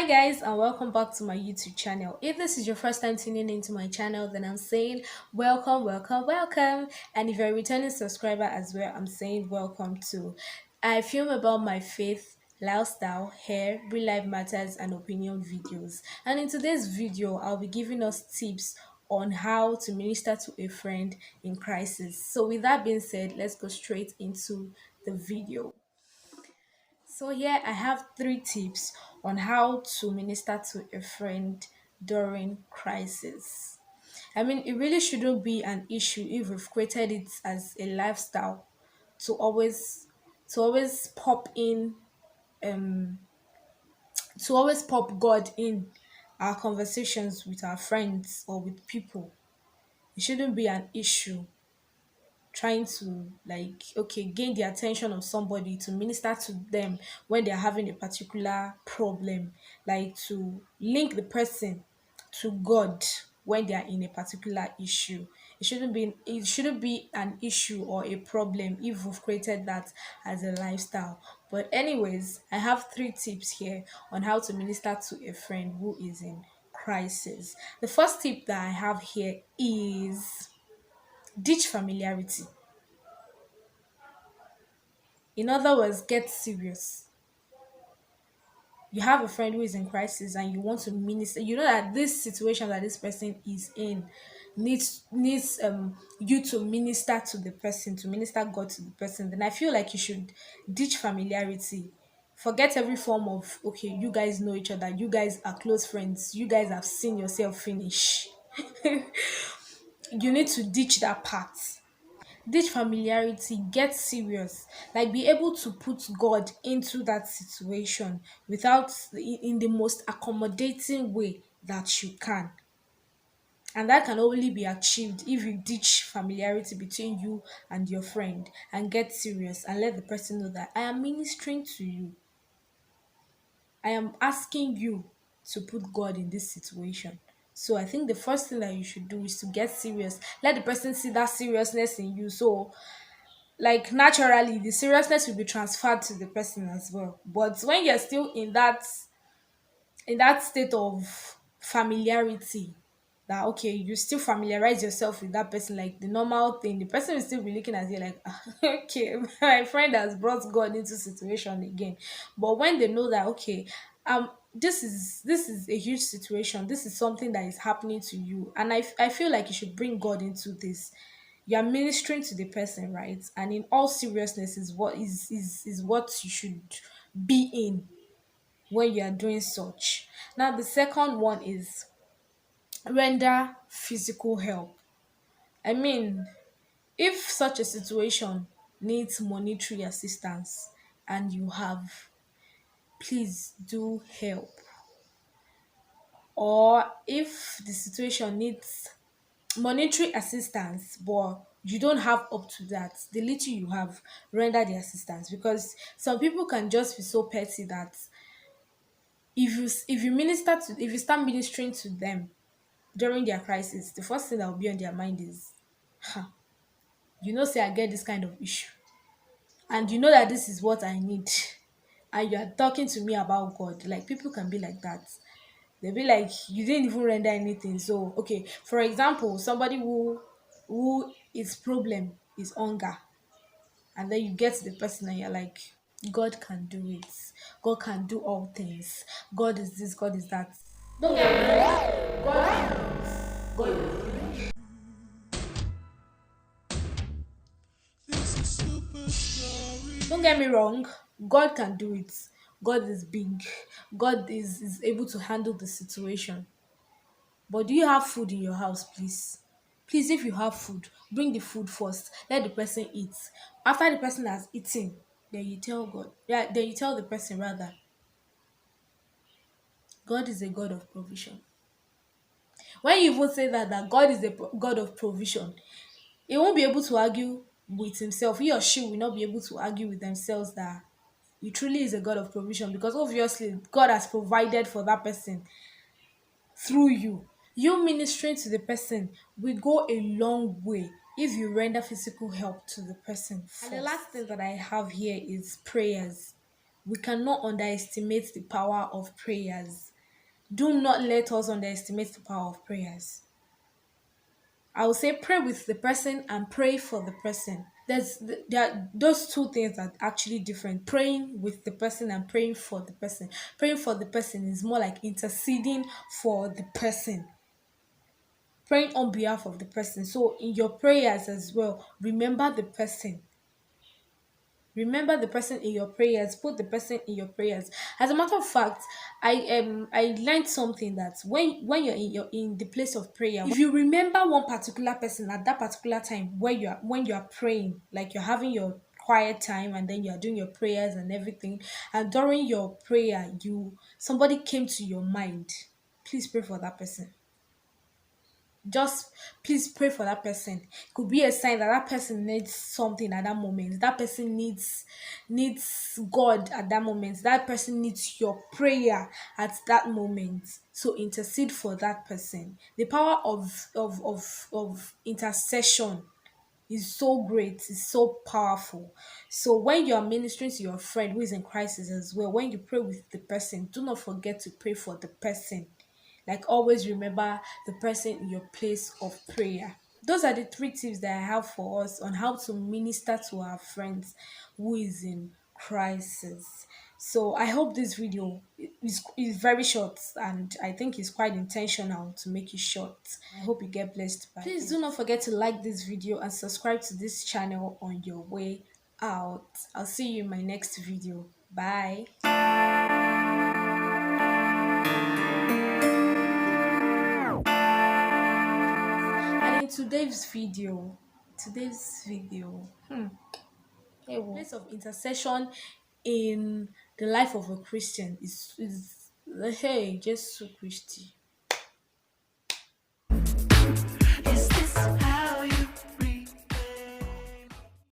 guys, and welcome back to my YouTube channel. If this is your first time tuning into my channel, then I'm saying welcome, welcome, welcome. And if you're a returning subscriber as well, I'm saying welcome too. I film about my faith, lifestyle, hair, real life matters, and opinion videos. And in today's video, I'll be giving us tips on how to minister to a friend in crisis. So with that being said, let's go straight into the video. So here I have three tips on how to minister to a friend during crisis. I mean, it really shouldn't be an issue if we've created it as a lifestyle to always pop in to always pop God in our conversations with our friends or with people. It shouldn't be an issue trying to gain the attention of somebody to minister to them when they're having a particular problem, like to link the person to God when they are in a particular issue. It shouldn't be an issue or a problem if we've created that as a lifestyle. But anyways, I have three tips here on how to minister to a friend who is in crisis. The first tip that I have here is ditch familiarity. In other words, get serious. You have a friend who is in crisis and you want to minister. You know that this situation that this person is in needs you to minister to the person, to minister God to the person. Then I feel like you should ditch familiarity. Forget every form of okay, you guys know each other, you guys are close friends, you guys have seen yourself finish. You need to ditch that part. Ditch familiarity, get serious, like be able to put God into that situation without in the most accommodating way that you can. And that can only be achieved if you ditch familiarity between you and your friend and get serious and let the person know that I am ministering to you. I am asking you to put God in this situation. So I think the first thing that you should do is to get serious. Let the person see that seriousness in you. So like naturally the seriousness will be transferred to the person as well. But when you're still in that state of familiarity, that okay, you still familiarize yourself with that person, like the normal thing, the person will still be looking at you like okay, my friend has brought God into situation again. But when they know that okay, this is a huge situation, this is something that is happening to you, and I feel like you should bring God into this. You're ministering to the person, right? And in all seriousness is what you should be in when you are doing such. Now the second one is render physical help. I mean, if such a situation needs monetary assistance and you have, please do help. Or if the situation needs monetary assistance but you don't have up to that, the little you have, render the assistance, because some people can just be so petty that if you start ministering to them during their crisis, the first thing that will be on their mind is, say I get this kind of issue, and you know that this is what I need, and you are talking to me about God. Like people can be like that. They'll be like, you didn't even render anything. So okay, for example, somebody who his problem is hunger, and then you get to the person and you're like, God can do it. God can do all things. God is this, God is that. Don't get me wrong. God can do it. God is Don't get me wrong, God can do it. God is big. God is able to handle the situation. But do you have food in your house, please? Please, if you have food, bring the food first. Let the person eat. After the person has eaten, then you tell God. Yeah, then you tell the person rather, God is a God of provision. When you even say that God is a God of provision, he won't be able to argue with himself. He or she will not be able to argue with themselves that he truly is a God of provision, because obviously God has provided for that person through you. You ministering to the person will go a long way if you render physical help to the person first. And the last thing that I have here is prayers. We cannot underestimate the power of prayers. Do not let us underestimate the power of prayers. I would say pray with the person and pray for the person. There are those two things that are actually different. Praying with the person and praying for the person. Praying for the person is more like interceding for the person, praying on behalf of the person. So in your prayers as well, remember the person. Remember the person in your prayers. Put the person in your prayers. As a matter of fact, I learned something that when you're in the place of prayer, if you remember one particular person at that particular time where you are praying, like you're having your quiet time and then you are doing your prayers and everything, and during your prayer you somebody came to your mind, please pray for that person. Just please pray for that person. Could be a sign that that person needs something at that moment. That person needs God at that moment. That person needs your prayer at that moment. So intercede for that person. The power of intercession is so great, is so powerful. So when you are ministering to your friend who is in crisis as well, when you pray with the person, do not forget to pray for the person. Like always remember the person in your place of prayer. Those are the three tips that I have for us on how to minister to our friends who is in crisis. So I hope this video is very short and I think it's quite intentional to make it short. I hope you get blessed by Please do not forget to like this video and subscribe to this channel on your way out. I'll see you in my next video. Bye. And in today's video, a place of intercession in the life of a Christian is hey, Jesus Christi.